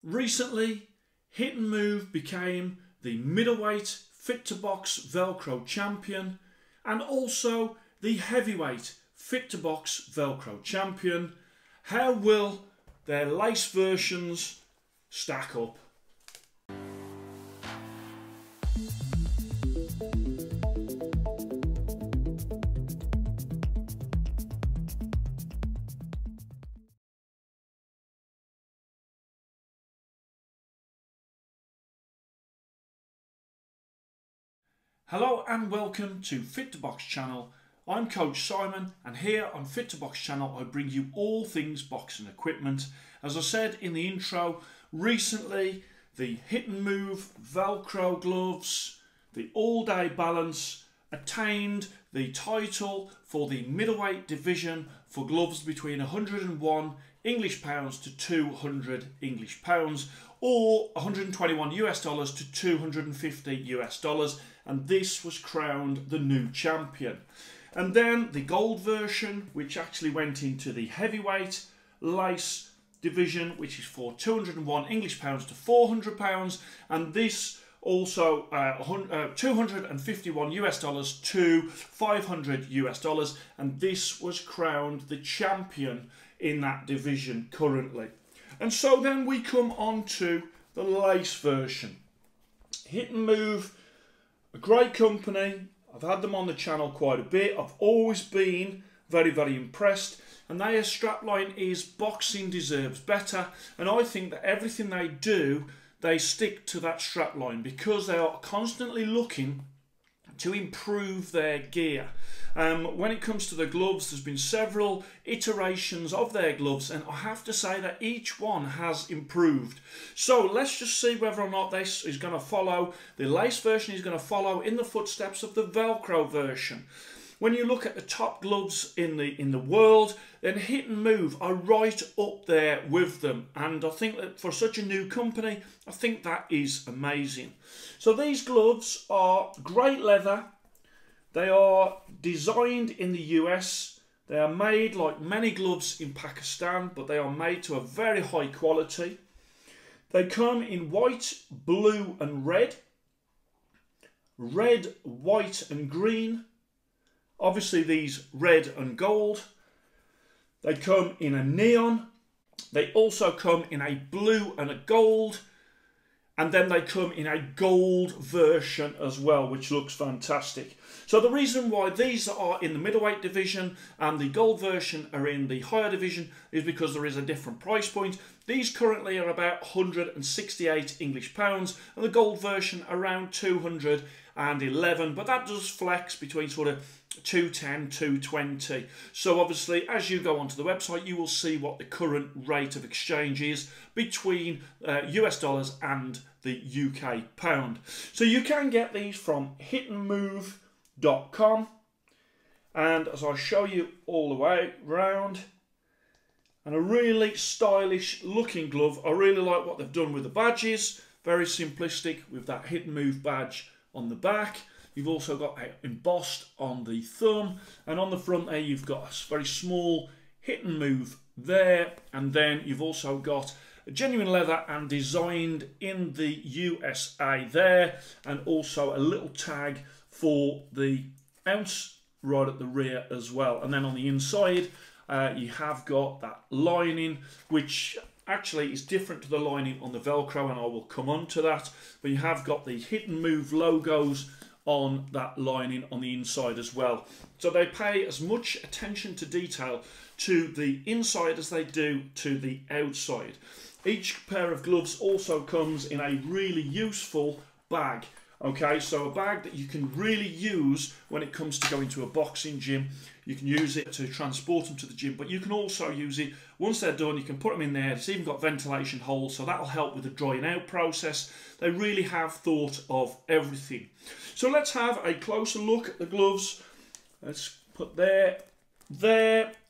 Recently, Hit and Move became the middleweight Fit to Box Velcro champion and also the heavyweight Fit to Box Velcro champion. How will their lace versions stack up? Hello and welcome to Fit to Box channel. I'm Coach Simon, and here on Fit to Box channel I bring you all things boxing equipment. As I said in the intro, recently the Hit and Move Velcro gloves, the All Day Balance, attained the title for the middleweight division for gloves between 101 English pounds to 200 English pounds, or 121 US dollars to 250 US dollars, and this was crowned the new champion. And then the gold version, which actually went into the heavyweight lace division, which is for 201 English pounds to 400 pounds, and this also 251 US dollars to 500 US dollars, and this was crowned the champion in that division currently. And so then we come on to the lace version. Hit and Move, a great company. I've had them on the channel quite a bit. I've always been very impressed, and their strapline is boxing deserves better, and I think that everything they do, they stick to that strapline because they are constantly looking to improve their gear. When it comes to the gloves, there's been several iterations of their gloves, and I have to say that each one has improved. So let's just see whether or not this is going to follow, the lace version is going to follow in the footsteps of the Velcro version. When you look at the top gloves in the world, then Hit and Move are right up there with them, and I think that for such a new company, I think that is amazing. So these gloves are great leather. They are designed in the US. They are made like many gloves in Pakistan, but they are made to a very high quality. They come in white, blue and red, white and green. Obviously these red and gold. They come in a neon. They also come in a blue and a gold. And then they come in a gold version as well, which looks fantastic. So the reason why these are in the middleweight division and the gold version are in the higher division is because there is a different price point. These currently are about 168 English pounds, and the gold version around 211, but that does flex between sort of 210, 220. So obviously, as you go onto the website, you will see what the current rate of exchange is between US dollars and the UK pound. So you can get these from hitandmove.com, and as I show you all the way round, and a really stylish looking glove. I really like what they've done with the badges. Very simplistic with that Hit and Move badge on the back. You've also got it embossed on the thumb, and on the front there you've got a very small Hit and Move there, and then you've also got a genuine leather and designed in the USA there, and also a little tag for the ounce right at the rear as well. And then on the inside you have got that lining, which actually is different to the lining on the Velcro, and I will come on to that, but you have got the Hit and Move logos on that lining on the inside as well. So they pay as much attention to detail to the inside as they do to the outside. Each pair of gloves also comes in a really useful bag. Okay, so a bag that you can really use when it comes to going to a boxing gym. You can use it to transport them to the gym, but you can also use it once they're done. You can put them in there. It's even got ventilation holes, so that'll help with the drying out process. They really have thought of everything. So let's have a closer look at the gloves. Let's put there,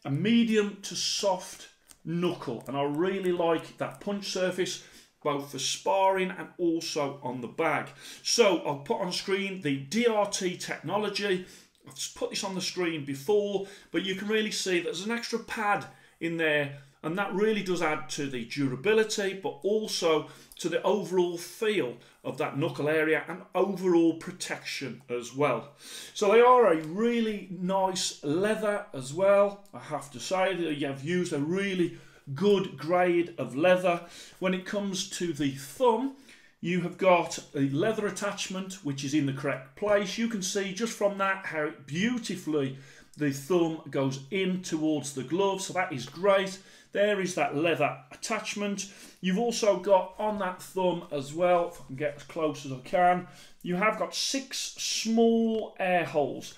a medium to soft knuckle, and I really like that punch surface, both for sparring and also on the bag. So I'll put on screen the DRT technology. I've put this on the screen before, but you can really see there's an extra pad in there and that really does add to the durability, but also to the overall feel of that knuckle area and overall protection as well. So they are a really nice leather as well. I have to say that you have used a really good grade of leather. When it comes to the thumb, you have got a leather attachment which is in the correct place. You can see just from that how beautifully the thumb goes in towards the glove, so that is great. There is that leather attachment. You've also got on that thumb as well, if I can get as close as I can, you have got 6 small air holes.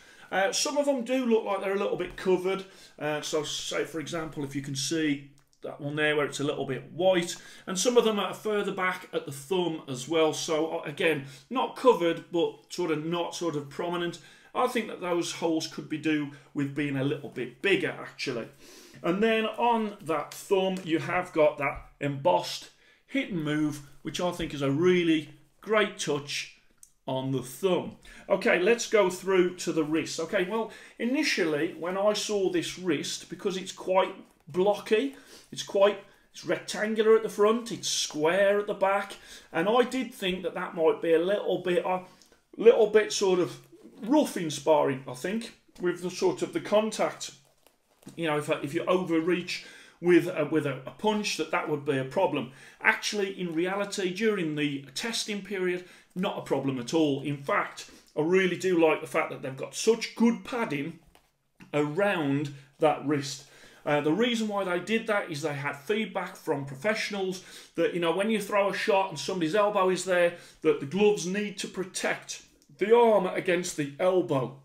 Some of them do look like they're a little bit covered. So say for example, if you can see that one there where it's a little bit white, and some of them are further back at the thumb as well. So again, not covered, but not prominent. I think that those holes could be due with being a little bit bigger actually. And then on that thumb, you have got that embossed hit and move, which I think is a really great touch on the thumb. Okay, let's go through to the wrist. Okay, well, initially when I saw this wrist, because it's quite blocky, it's rectangular at the front, it's square at the back, and I did think that that might be a little bit sort of rough in sparring, I think, with the contact. You know, if you overreach with a punch, that would be a problem. Actually, in reality, during the testing period, not a problem at all. In fact, I really do like the fact that they've got such good padding around that wrist. The reason why they did that is they had feedback from professionals that, you know, when you throw a shot and somebody's elbow is there, that the gloves need to protect the arm against the elbow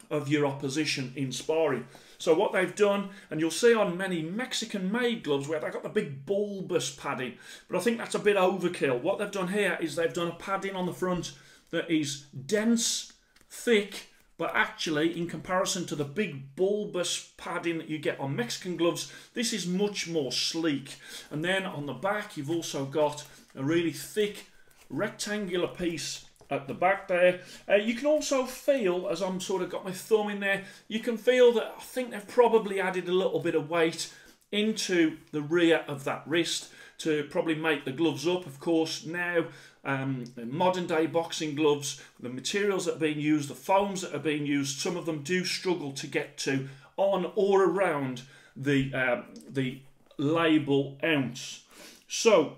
of your opposition in sparring. So what they've done, and you'll see on many Mexican-made gloves where they've got the big bulbous padding, but I think that's a bit overkill. What they've done here is they've done a padding on the front that is dense, thick, but actually in comparison to the big bulbous padding that you get on Mexican gloves, this is much more sleek. And then on the back, you've also got a really thick rectangular piece at the back there. You can also feel, as I'm got my thumb in there, you can feel that I think they've probably added a little bit of weight into the rear of that wrist to probably make the gloves up. Of course, now the modern day boxing gloves, the materials that are being used, the foams that are being used, some of them do struggle to get to on or around the label ounce. So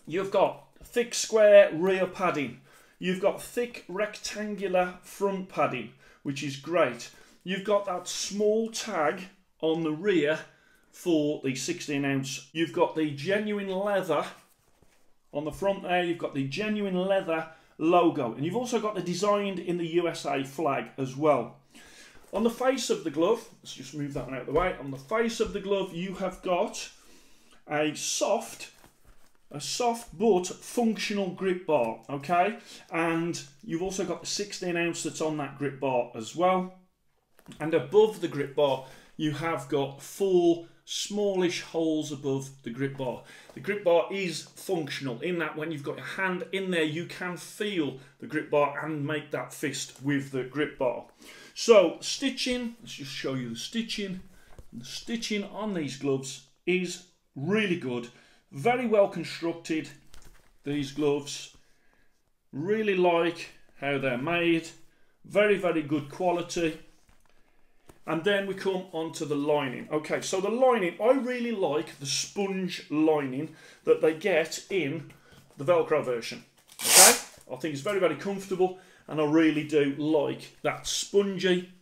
you've got thick square rear padding. You've got thick rectangular front padding, which is great. You've got that small tag on the rear for the 16 ounce. You've got the genuine leather on the front there. You've got the genuine leather logo, and you've also got the designed in the USA flag as well. On the face of the glove, let's just move that one out of the way. On the face of the glove, you have got a soft but functional grip bar, okay? And you've also got the 16 ounce that's on that grip bar as well. And above the grip bar, you have got 4 smallish holes above the grip bar. The grip bar is functional in that when you've got your hand in there, you can feel the grip bar and make that fist with the grip bar. So stitching, let's just show you the stitching. The stitching on these gloves is really good. Very well constructed, these gloves. Really like how they're made. Very, very good quality. And then we come on to the lining. Okay, so the lining, I really like the sponge lining that they get in the Velcro version. Okay, I think it's very, very comfortable, and I really do like that spongy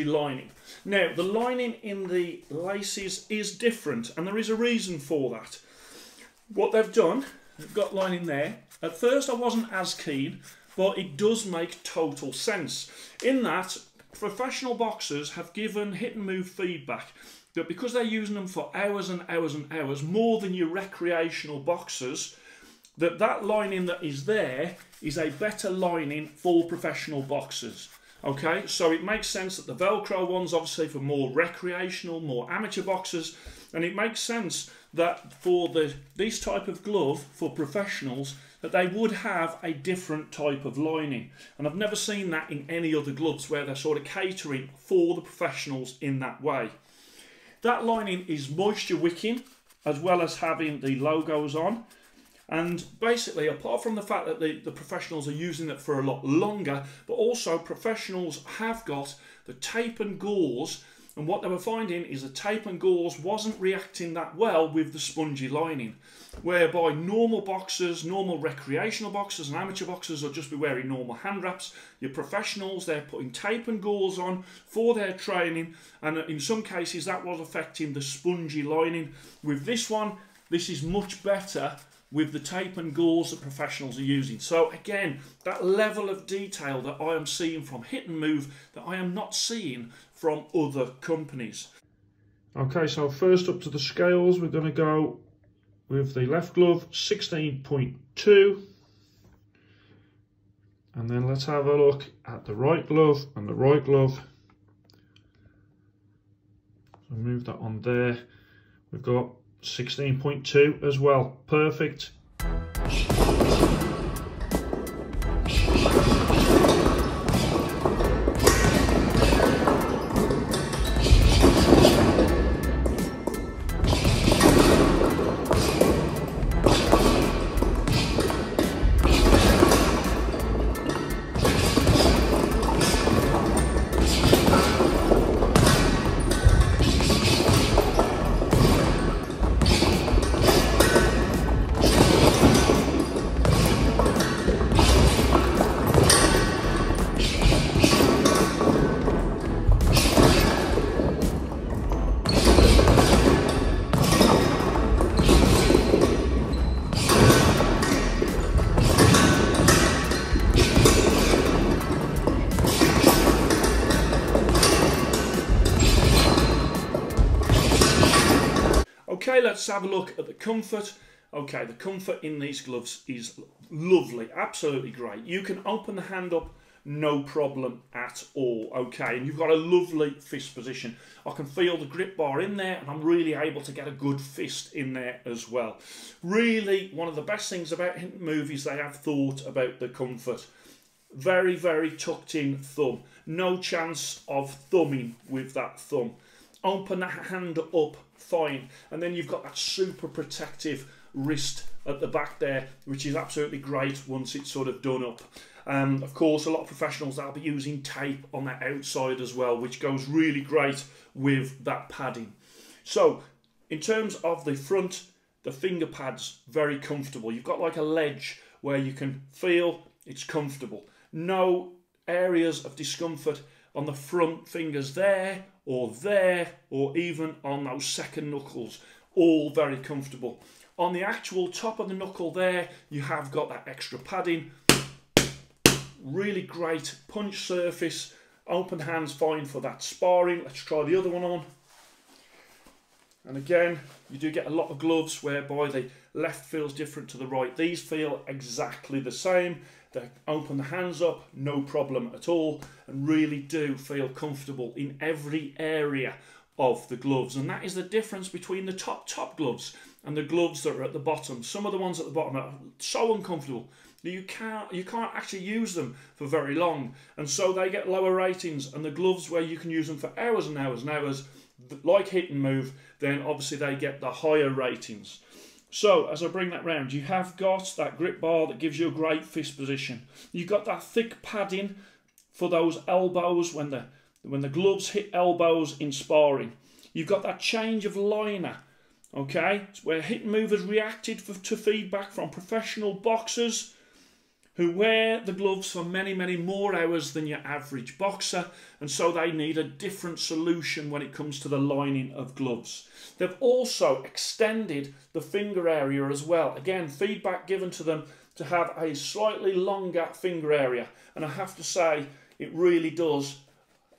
lining. Now, the lining in the laces is different, and there is a reason for that. What they've done, they've got lining there. At first I wasn't as keen, but it does make total sense in that professional boxers have given hit and move feedback that because they're using them for hours and hours and hours, more than your recreational boxers, that lining that is there is a better lining for professional boxers. Okay, so it makes sense that the Velcro one's obviously for more recreational, more amateur boxers, and it makes sense that for this type of glove for professionals that they would have a different type of lining. And I've never seen that in any other gloves where they're sort of catering for the professionals in that way. that lining is moisture wicking as well as having the logos on. And basically, apart from the fact that the professionals are using it for a lot longer, but also professionals have got the tape and gauze, and what they were finding is the tape and gauze wasn't reacting that well with the spongy lining, whereby normal boxers, normal recreational boxers and amateur boxers will just be wearing normal hand wraps. Your professionals, they're putting tape and gauze on for their training, and in some cases that was affecting the spongy lining. With this one, this is much better with the tape and gauze that professionals are using. So again, that level of detail that I am seeing from Hit and Move that I am not seeing from other companies. Okay, so first up to the scales, we're going to go with the left glove 16.2, and then let's have a look at the right glove and the right glove. So move that on there. We've got 16.2 as well. Perfect. Okay, let's have a look at the comfort. Okay, the comfort in these gloves is lovely, absolutely great. You can open the hand up, no problem at all, okay, and you've got a lovely fist position. I can feel the grip bar in there, and I'm really able to get a good fist in there as well. Really, one of the best things about Hit and Move is they have thought about the comfort. Very, very tucked in thumb. No chance of thumbing with that thumb. Open that hand up, fine, and then you've got that super protective wrist at the back there, which is absolutely great once it's sort of done up. Of course, a lot of professionals, they'll be using tape on the outside as well, which goes really great with that padding. So in terms of the front, the finger pads, very comfortable. You've got like a ledge where you can feel it's comfortable. No areas of discomfort on the front fingers there, or even on those second knuckles. All very comfortable. On the actual top of the knuckle there, you have got that extra padding. Really great punch surface. Open hands fine for that sparring. Let's try the other one on. And again, you do get a lot of gloves whereby the left feels different to the right. These feel exactly the same. They open the hands up, no problem at all, and really do feel comfortable in every area of the gloves. And that is the difference between the top gloves and the gloves that are at the bottom. Some of the ones at the bottom are so uncomfortable that you can't actually use them for very long, and so they get lower ratings. And the gloves where you can use them for hours and hours and hours, like Hit and Move, then obviously they get the higher ratings. So as I bring that round, you have got that grip bar that gives you a great fist position. You've got that thick padding for those elbows when the gloves hit elbows in sparring. You've got that change of liner, okay? It's where Hit and Move has reacted to feedback from professional boxers who wear the gloves for many, many more hours than your average boxer, and so they need a different solution when it comes to the lining of gloves. They've also extended the finger area as well. Again, feedback given to them to have a slightly longer finger area, and I have to say it really does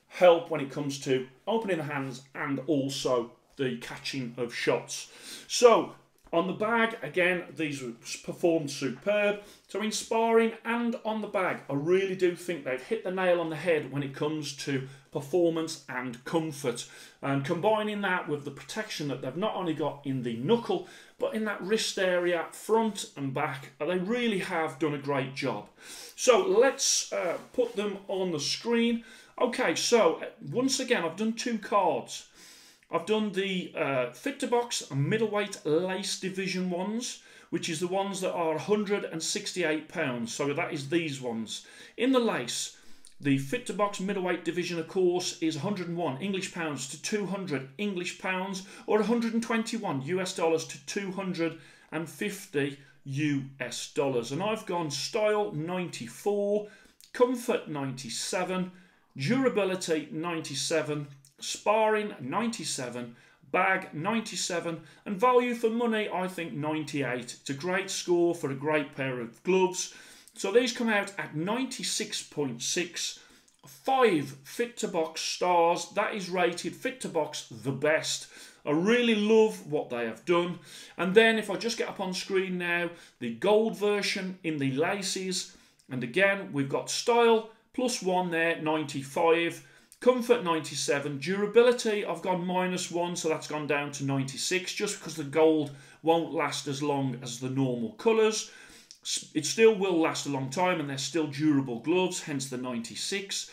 help when it comes to opening the hands and also the catching of shots. So on the bag, again, these were performed superb. So in sparring and on the bag, I really do think they've hit the nail on the head when it comes to performance and comfort. And combining that with the protection that they've not only got in the knuckle, but in that wrist area, front and back, they really have done a great job. So let's put them on the screen. Okay, so once again, I've done two cards. I've done the Fit to Box middleweight lace division ones, which is the ones that are £168. So that is these ones. In the lace, the Fit to Box middleweight division, of course, is 101 English pounds to 200 English pounds, or 121 US dollars to 250 US dollars. And I've gone style 94, comfort 97, durability 97, sparring 97, bag 97, and value for money I think 98. It's a great score for a great pair of gloves. So these come out at 96.6, 5 Fit to Box stars. That is rated Fit to Box the best. I really love what they have done. And then if I just get up on screen now, the gold version in the laces, and again we've got style +1 there, 95, comfort 97, durability I've gone -1, so that's gone down to 96, just because the gold won't last as long as the normal colours. It still will last a long time, and they're still durable gloves, hence the 96.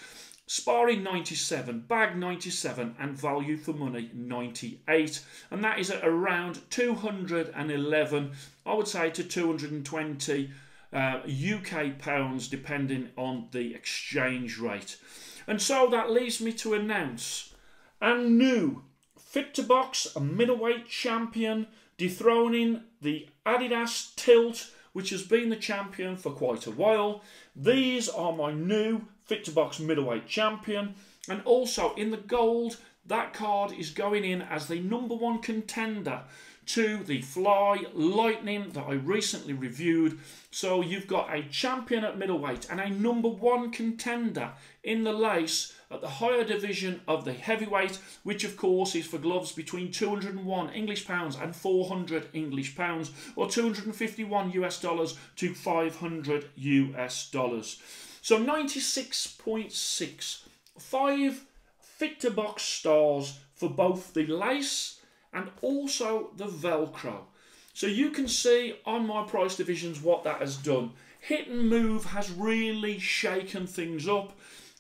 Sparring 97, bag 97, and value for money 98. And that is at around 211, I would say, to 220 UK pounds, depending on the exchange rate. And so that leaves me to announce a new Fit to Box middleweight champion, dethroning the Adidas Tilt, which has been the champion for quite a while. These are my new Fit to Box middleweight champion. And also in the gold, that card is going in as the #1 contender to the Fly Lightning that I recently reviewed. So you've got a champion at middleweight and a #1 contender in the lace at the higher division of the heavyweight, which of course is for gloves between 201 English pounds and 400 English pounds, or 251 US dollars to 500 US dollars. So 96.6, 5 Fit to Box stars for both the lace and also the Velcro. So you can see on my price divisions what that has done. Hit and Move has really shaken things up.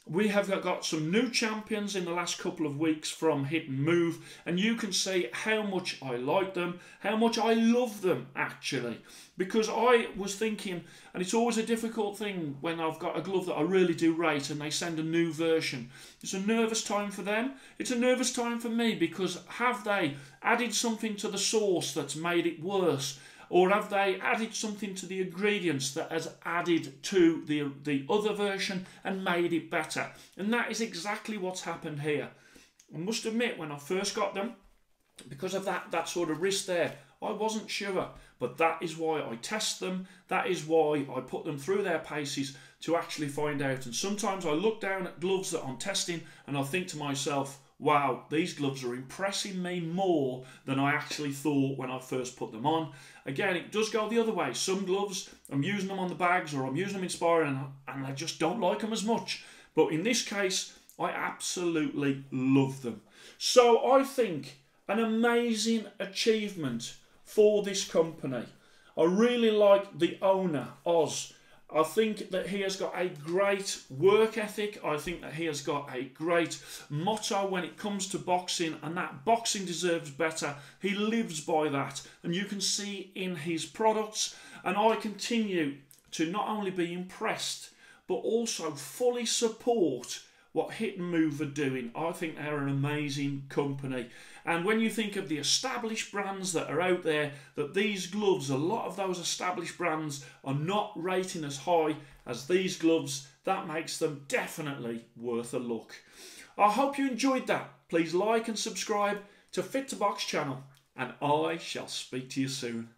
We have got some new champions in the last couple of weeks from Hit and Move, and you can see how much I like them, how much I love them actually. Because I was thinking, and it's always a difficult thing when I've got a glove that I really do rate and they send a new version. It's a nervous time for them. It's a nervous time for me, because have they added something to the sauce that's made it worse? Or have they added something to the ingredients that has added to the other version and made it better? And that is exactly what's happened here. I must admit, when I first got them, because of that sort of risk there, I wasn't sure. But that is why I test them. That is why I put them through their paces to actually find out. And sometimes I look down at gloves that I'm testing and I think to myself, wow, these gloves are impressing me more than I actually thought when I first put them on. Again, it does go the other way. Some gloves, I'm using them on the bags or I'm using them in sparring and I just don't like them as much. But in this case, I absolutely love them. So I think an amazing achievement for this company. I really like the owner, Oz. I think that he has got a great work ethic. I think that he has got a great motto when it comes to boxing, and that boxing deserves better. He lives by that, and you can see in his products. And I continue to not only be impressed, but also fully support what Hit and Move are doing. I think they're an amazing company. And when you think of the established brands that are out there, that these gloves, a lot of those established brands are not rating as high as these gloves, that makes them definitely worth a look. I hope you enjoyed that. Please like and subscribe to Fit to Box channel, and I shall speak to you soon.